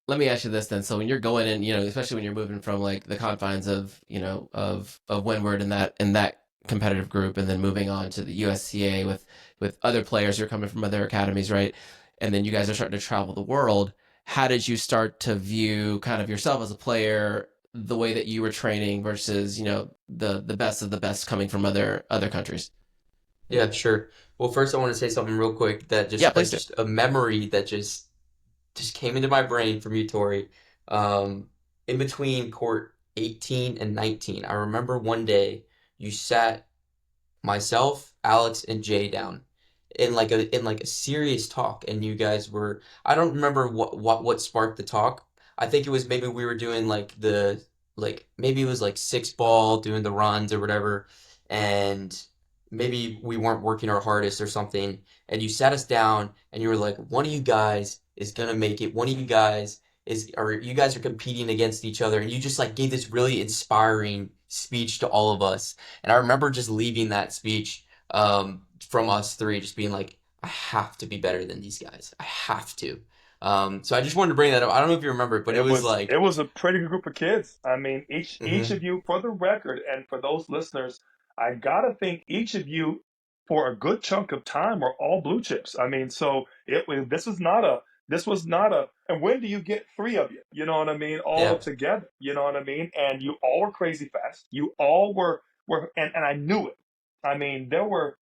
let me ask you this then. So when you're going in, especially when you're moving from like the confines of, of Windward and that competitive group, and then moving on to the USCA with other players who are coming from other academies, right? And then you guys are starting to travel the world. How did you start to view kind of yourself as a player, the way that you were training versus, the best of the best coming from other countries? Yeah, sure. Well, first I want to say something real quick that Yeah, just please do. just a memory that just came into my brain from you, Tori. Um, in between court 18 and 19, I remember one day you sat myself, Alex, and Jay down in like a serious talk, and you guys were, I don't remember what sparked the talk. I think it was maybe we were doing like maybe it was like six ball doing the runs or whatever, and maybe we weren't working our hardest or something, and you sat us down and you were like, one of you guys is gonna make it, one of you guys is, or you guys are competing against each other, and you just like gave this really inspiring speech to all of us. And I remember just leaving that speech from us three, just being like, I have to be better than these guys. I have to. So I just wanted to bring that up. I don't know if you remember it, but it was It like, was a pretty good group of kids. I mean, each mhm. of you, for the record, and for those listeners, I gotta think each of you, for a good chunk of time, were all blue chips. I mean, so this was not a. And when do you get three of you? You know what I mean? All Yeah. together. You know what I mean? And you all were crazy fast. You all were, and I knew it. I mean, there were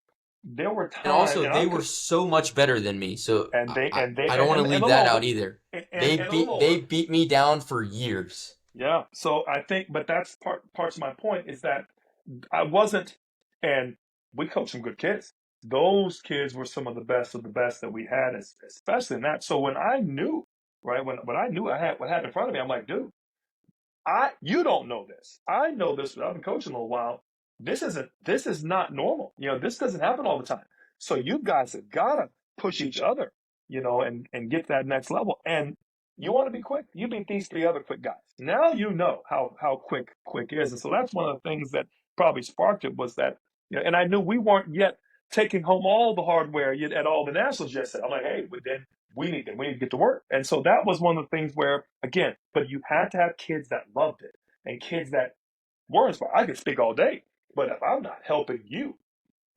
And times, also, they were so much better than me. So and I, they I, and they I don't want to and leave a that little out over, either. and a little They over. beat me down for years. Yeah. So I think, but that's parts of my point is that I wasn't, and we coached some good kids. Those kids were some of the best that we had, especially in that. So when I knew, right, when I knew I had what had in front of me, I'm like, dude, you don't know this. I know this. I've been coaching a little while. This is not normal. This doesn't happen all the time. So you guys have gotta push each other, and get to that next level. And you want to be quick. You beat these three other quick guys. Now you know how quick is. And so that's one of the things that probably sparked it was that, and I knew we weren't yet taking home all the hardware yet at all the nationals yet. I'm like, hey, but then we need to get to work. And so that was one of the things where, again, but you had to have kids that loved it and kids that were inspired. I could speak all day, but if I'm not helping you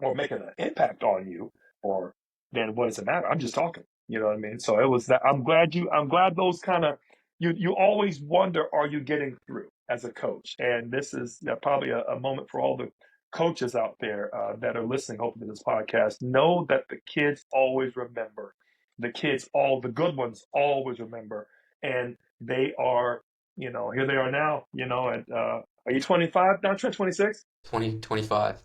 or making an impact on you, or then what does it matter? I'm just talking. You know what I mean? So it was that. I'm glad those kind of, you always wonder, are you getting through as a coach? And this is probably a moment for all the coaches out there that are listening, hopefully, to this podcast. Know that the kids always remember. The kids, all the good ones, always remember, and they are, here they are now. At are you 25 now? Trent, 26? 2025.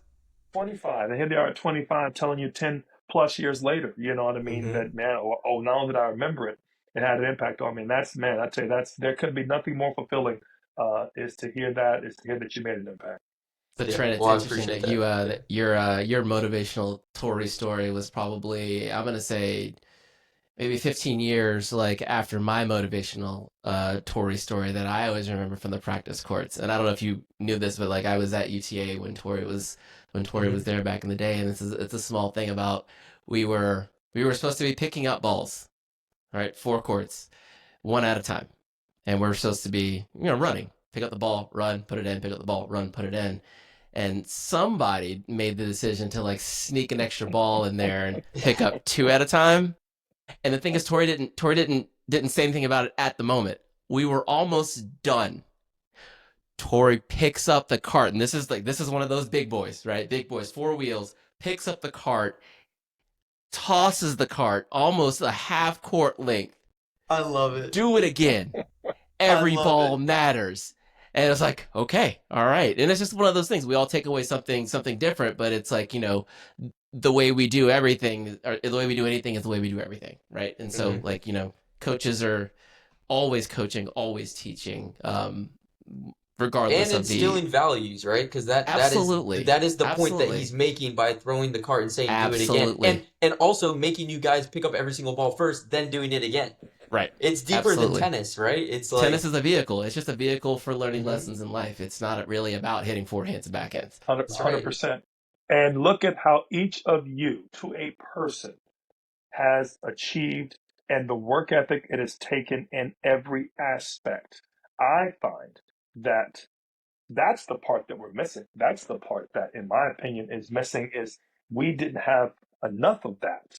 25. And here they are at 25 telling you 10 plus years later, you know what I mean? Hmm. That, man, oh, now that I remember it, it had an impact on me. And that's, man, I tell you, there could be nothing more fulfilling, is to hear that you made an impact. But Yeah. Trent, it's Well, I interesting appreciate that you that. Yeah. that your motivational Tory story was probably, I'm gonna say, maybe 15 years like after my motivational Tory story that I always remember from the practice courts. And I don't know if you knew this, but like I was at UTA when Tori was Hmm. there back in the day, and it's a small thing about we were supposed to be picking up balls, right? Four courts, one at a time, and we're supposed to be running, pick up the ball, run, put it in, pick up the ball, run, put it in, and somebody made the decision to like sneak an extra ball in there and pick up two at a time. And the thing is, Tori didn't say anything about it at the moment. We were almost done. Tori picks up the cart, and this is one of those big boys, right? Big boys, four wheels, picks up the cart, tosses the cart almost a half court length. I love it. Do it again. I Every love ball it. matters. And it's like, okay, all right. And it's just one of those things. We all take away something different, but it's like, the way we do everything, or the way we do anything is the way we do everything, right? And so, Hmm. like, coaches are always coaching, always teaching, And regardless of the. instilling values, right? Because that is Absolutely, that is the point that absolutely, he's making by throwing the cart and saying do it again, and absolutely, and also making you guys pick up every single ball first, then doing it again. right, It's deeper than absolutely. tennis, right? It's Tennis like, is a vehicle. It's just a vehicle for learning mhm, lessons in life. It's not really about hitting forehands and backhands. 100, that's right. 100%. And look at how each of you, to a person, has achieved and the work ethic it has taken in every aspect. I find that that's the part that we're missing. That's the part that, in my opinion, is missing is we didn't have enough of that